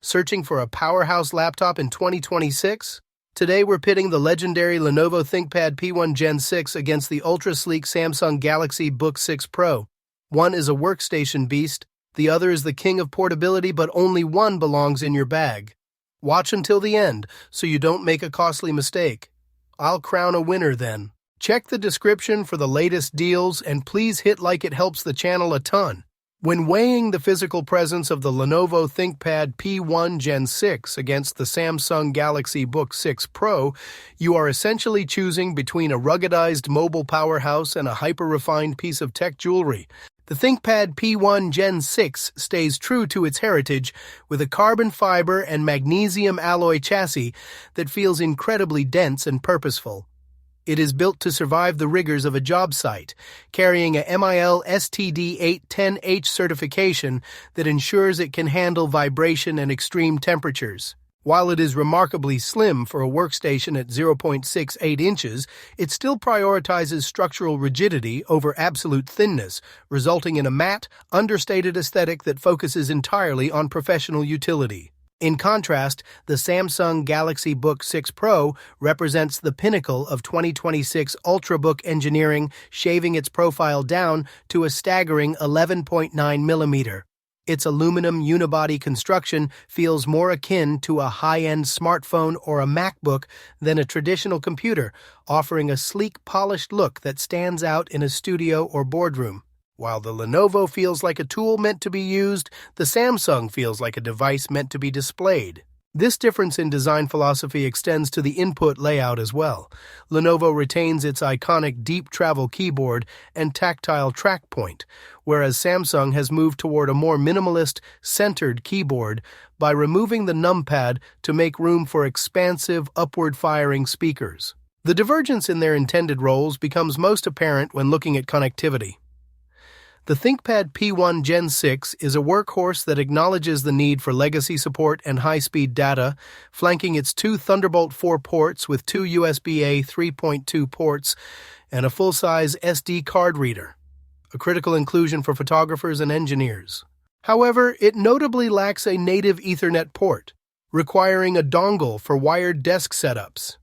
Searching for a powerhouse laptop in 2026? Today we're pitting the legendary Lenovo ThinkPad P1 Gen 6 against the ultra-sleek Samsung Galaxy Book 6 Pro. One is a workstation beast, the other is the king of portability, but only one belongs in your bag. Watch until the end, so you don't make a costly mistake. I'll crown a winner then. Check the description for the latest deals, and please hit like, it helps the channel a ton. When weighing the physical presence of the Lenovo ThinkPad P1 Gen 6 against the Samsung Galaxy Book 6 Pro, you are essentially choosing between a ruggedized mobile powerhouse and a hyper-refined piece of tech jewelry. The ThinkPad P1 Gen 6 stays true to its heritage with a carbon fiber and magnesium alloy chassis that feels incredibly dense and purposeful. It is built to survive the rigors of a job site, carrying a MIL STD 810H certification that ensures it can handle vibration and extreme temperatures. While it is remarkably slim for a workstation at 0.68 inches, it still prioritizes structural rigidity over absolute thinness, resulting in a matte, understated aesthetic that focuses entirely on professional utility. In contrast, the Samsung Galaxy Book 6 Pro represents the pinnacle of 2026 ultrabook engineering, shaving its profile down to a staggering 11.9 mm. Its aluminum unibody construction feels more akin to a high-end smartphone or a MacBook than a traditional computer, offering a sleek, polished look that stands out in a studio or boardroom. While the Lenovo feels like a tool meant to be used, the Samsung feels like a device meant to be displayed. This difference in design philosophy extends to the input layout as well. Lenovo retains its iconic deep travel keyboard and tactile track point, whereas Samsung has moved toward a more minimalist, centered keyboard by removing the numpad to make room for expansive, upward-firing speakers. The divergence in their intended roles becomes most apparent when looking at connectivity. The ThinkPad P1 Gen 6 is a workhorse that acknowledges the need for legacy support and high-speed data, flanking its two Thunderbolt 4 ports with two USB-A 3.2 ports and a full-size SD card reader, a critical inclusion for photographers and engineers. However, it notably lacks a native Ethernet port, requiring a dongle for wired desk setups.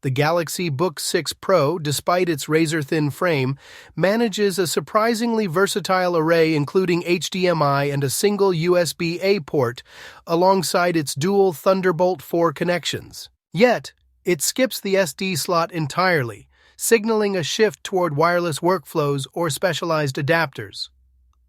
The Galaxy Book 6 Pro, despite its razor-thin frame, manages a surprisingly versatile array including HDMI and a single USB-A port, alongside its dual Thunderbolt 4 connections. Yet, it skips the SD slot entirely, signaling a shift toward wireless workflows or specialized adapters.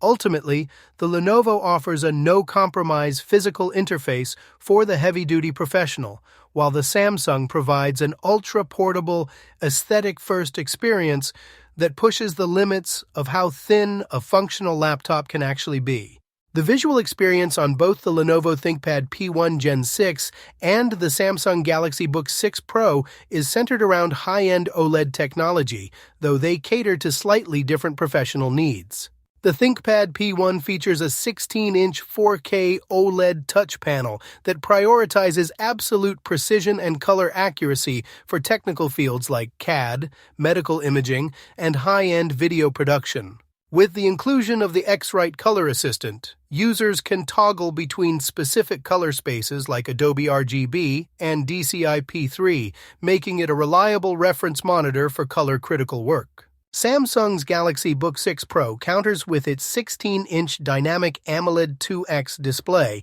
Ultimately, the Lenovo offers a no-compromise physical interface for the heavy-duty professional, while the Samsung provides an ultra-portable, aesthetic-first experience that pushes the limits of how thin a functional laptop can actually be. The visual experience on both the Lenovo ThinkPad P1 Gen 6 and the Samsung Galaxy Book 6 Pro is centered around high-end OLED technology, though they cater to slightly different professional needs. The ThinkPad P1 features a 16-inch 4K OLED touch panel that prioritizes absolute precision and color accuracy for technical fields like CAD, medical imaging, and high-end video production. With the inclusion of the X-Rite Color Assistant, users can toggle between specific color spaces like Adobe RGB and DCI-P3, making it a reliable reference monitor for color-critical work. Samsung's Galaxy Book 6 Pro counters with its 16-inch dynamic AMOLED 2X display,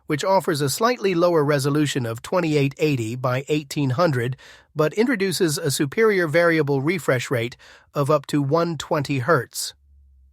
which offers a slightly lower resolution of 2880 by 1800, but introduces a superior variable refresh rate of up to 120 Hz.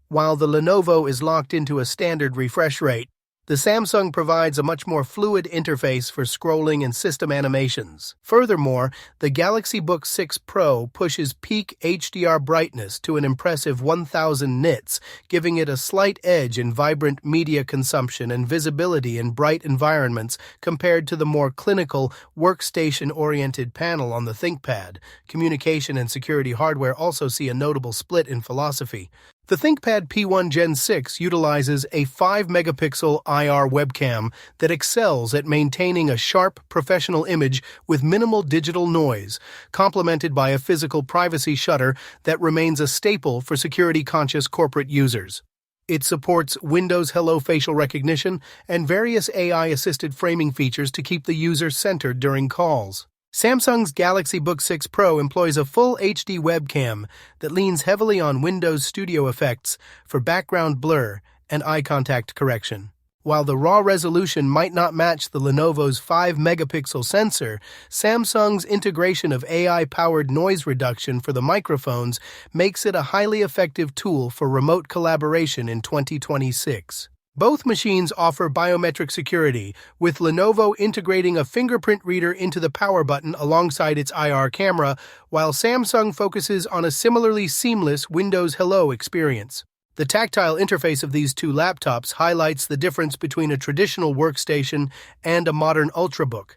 While the Lenovo is locked into a standard refresh rate, the Samsung provides a much more fluid interface for scrolling and system animations. Furthermore, the Galaxy Book 6 Pro pushes peak HDR brightness to an impressive 1000 nits, giving it a slight edge in vibrant media consumption and visibility in bright environments compared to the more clinical, workstation-oriented panel on the ThinkPad. Communication and security hardware also see a notable split in philosophy. The ThinkPad P1 Gen 6 utilizes a 5-megapixel IR webcam that excels at maintaining a sharp, professional image with minimal digital noise, complemented by a physical privacy shutter that remains a staple for security-conscious corporate users. It supports Windows Hello facial recognition and various AI-assisted framing features to keep the user centered during calls. Samsung's Galaxy Book 6 Pro employs a full HD webcam that leans heavily on Windows Studio effects for background blur and eye contact correction. While the raw resolution might not match the Lenovo's 5-megapixel sensor, Samsung's integration of AI-powered noise reduction for the microphones makes it a highly effective tool for remote collaboration in 2026. Both machines offer biometric security, with Lenovo integrating a fingerprint reader into the power button alongside its IR camera, while Samsung focuses on a similarly seamless Windows Hello experience. The tactile interface of these two laptops highlights the difference between a traditional workstation and a modern Ultrabook.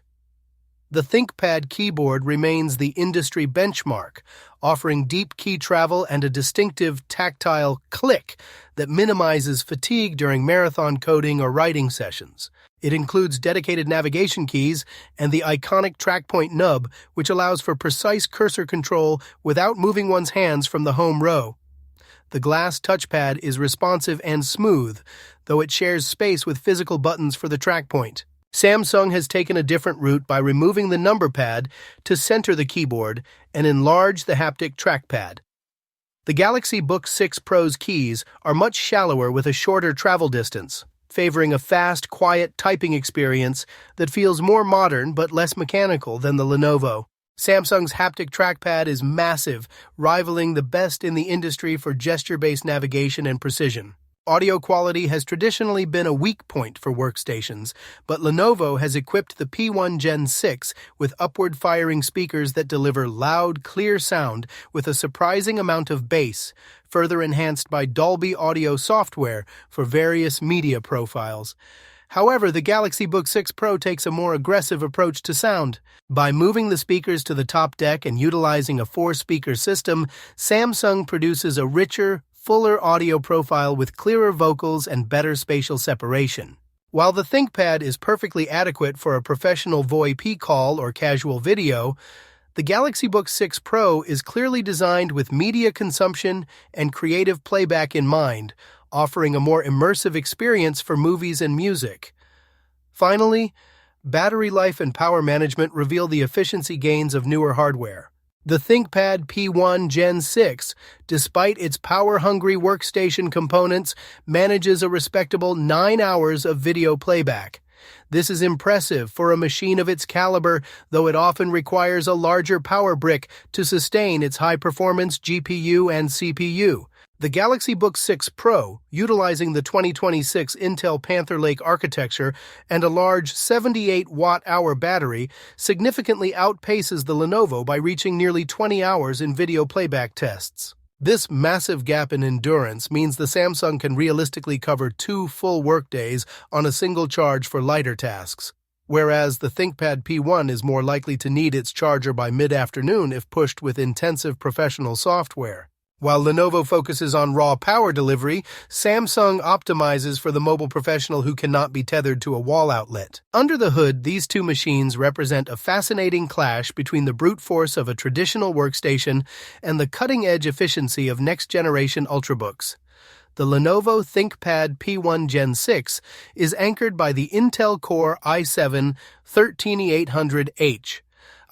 The ThinkPad keyboard remains the industry benchmark, offering deep key travel and a distinctive tactile click that minimizes fatigue during marathon coding or writing sessions. It includes dedicated navigation keys and the iconic trackpoint nub, which allows for precise cursor control without moving one's hands from the home row. The glass touchpad is responsive and smooth, though it shares space with physical buttons for the trackpoint. Samsung has taken a different route by removing the number pad to center the keyboard and enlarge the haptic trackpad. The Galaxy Book 6 Pro's keys are much shallower with a shorter travel distance, favoring a fast, quiet typing experience that feels more modern but less mechanical than the Lenovo. Samsung's haptic trackpad is massive, rivaling the best in the industry for gesture-based navigation and precision. Audio quality has traditionally been a weak point for workstations, but Lenovo has equipped the P1 Gen 6 with upward-firing speakers that deliver loud, clear sound with a surprising amount of bass, further enhanced by Dolby Audio software for various media profiles. However, the Galaxy Book 6 Pro takes a more aggressive approach to sound. By moving the speakers to the top deck and utilizing a 4-speaker system, Samsung produces a richer, fuller audio profile with clearer vocals and better spatial separation. While the ThinkPad is perfectly adequate for a professional VoIP call or casual video, the Galaxy Book 6 Pro is clearly designed with media consumption and creative playback in mind, offering a more immersive experience for movies and music. Finally, battery life and power management reveal the efficiency gains of newer hardware. The ThinkPad P1 Gen 6, despite its power-hungry workstation components, manages a respectable 9 hours of video playback. This is impressive for a machine of its caliber, though it often requires a larger power brick to sustain its high-performance GPU and CPU. The Galaxy Book 6 Pro, utilizing the 2026 Intel Panther Lake architecture and a large 78-watt-hour battery, significantly outpaces the Lenovo by reaching nearly 20 hours in video playback tests. This massive gap in endurance means the Samsung can realistically cover 2 full workdays on a single charge for lighter tasks, whereas the ThinkPad P1 is more likely to need its charger by mid-afternoon if pushed with intensive professional software. While Lenovo focuses on raw power delivery, Samsung optimizes for the mobile professional who cannot be tethered to a wall outlet. Under the hood, these two machines represent a fascinating clash between the brute force of a traditional workstation and the cutting-edge efficiency of next-generation Ultrabooks. The Lenovo ThinkPad P1 Gen 6 is anchored by the Intel Core i7-13800H,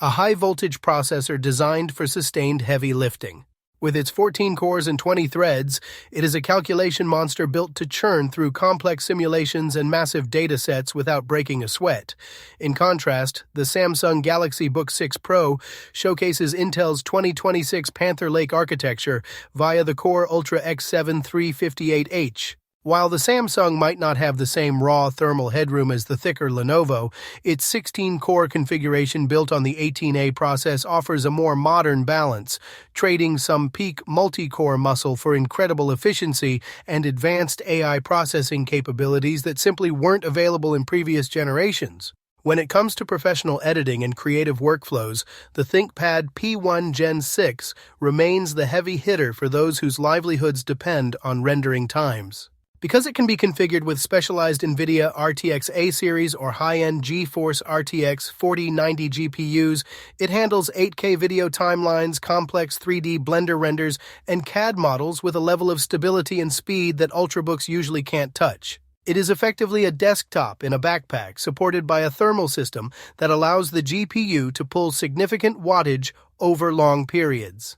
a high-voltage processor designed for sustained heavy lifting. With its 14 cores and 20 threads, it is a calculation monster built to churn through complex simulations and massive datasets without breaking a sweat. In contrast, the Samsung Galaxy Book 6 Pro showcases Intel's 2026 Panther Lake architecture via the Core Ultra X7-358H. While the Samsung might not have the same raw thermal headroom as the thicker Lenovo, its 16-core configuration built on the 18A process offers a more modern balance, trading some peak multi-core muscle for incredible efficiency and advanced AI processing capabilities that simply weren't available in previous generations. When it comes to professional editing and creative workflows, the ThinkPad P1 Gen 6 remains the heavy hitter for those whose livelihoods depend on rendering times. Because it can be configured with specialized NVIDIA RTX A-series or high-end GeForce RTX 4090 GPUs, it handles 8K video timelines, complex 3D Blender renders, and CAD models with a level of stability and speed that Ultrabooks usually can't touch. It is effectively a desktop in a backpack supported by a thermal system that allows the GPU to pull significant wattage over long periods.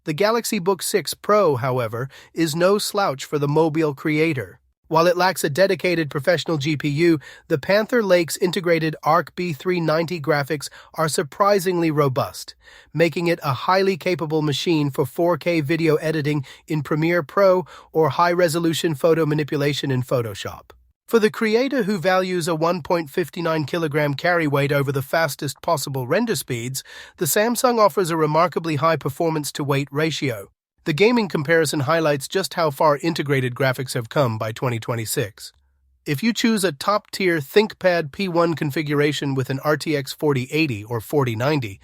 The Galaxy Book 6 Pro, however, is no slouch for the mobile creator. While it lacks a dedicated professional GPU, the Panther Lake's integrated Arc B390 graphics are surprisingly robust, making it a highly capable machine for 4K video editing in Premiere Pro or high-resolution photo manipulation in Photoshop. For the creator who values a 1.59 kilogram carry weight over the fastest possible render speeds, the Samsung offers a remarkably high performance-to-weight ratio. The gaming comparison highlights just how far integrated graphics have come by 2026. If you choose a top-tier ThinkPad P1 configuration with an RTX 4080 or 4090,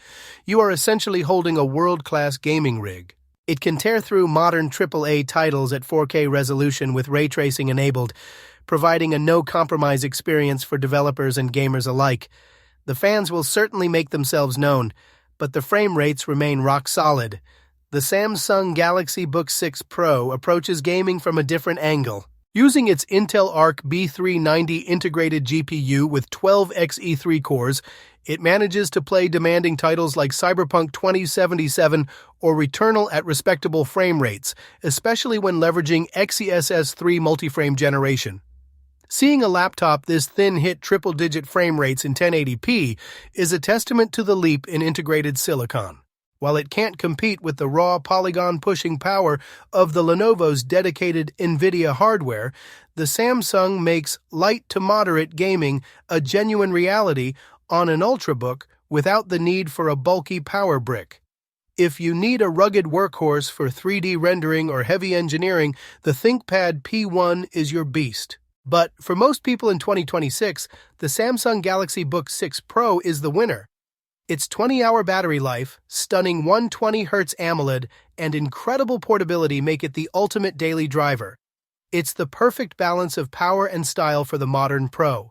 you are essentially holding a world-class gaming rig. It can tear through modern AAA titles at 4K resolution with ray tracing enabled, providing a no-compromise experience for developers and gamers alike. The fans will certainly make themselves known, but the frame rates remain rock solid. The Samsung Galaxy Book 6 Pro approaches gaming from a different angle. Using its Intel Arc B390 integrated GPU with 12 Xe3 cores, it manages to play demanding titles like Cyberpunk 2077 or Returnal at respectable frame rates, especially when leveraging XeSS3 multi-frame generation. Seeing a laptop this thin hit triple-digit frame rates in 1080p is a testament to the leap in integrated silicon. While it can't compete with the raw polygon-pushing power of the Lenovo's dedicated NVIDIA hardware, the Samsung makes light to moderate gaming a genuine reality on an Ultrabook without the need for a bulky power brick. If you need a rugged workhorse for 3D rendering or heavy engineering, the ThinkPad P1 is your beast. But for most people in 2026, the Samsung Galaxy Book 6 Pro is the winner. Its 20-hour battery life, stunning 120Hz AMOLED, and incredible portability make it the ultimate daily driver. It's the perfect balance of power and style for the modern pro.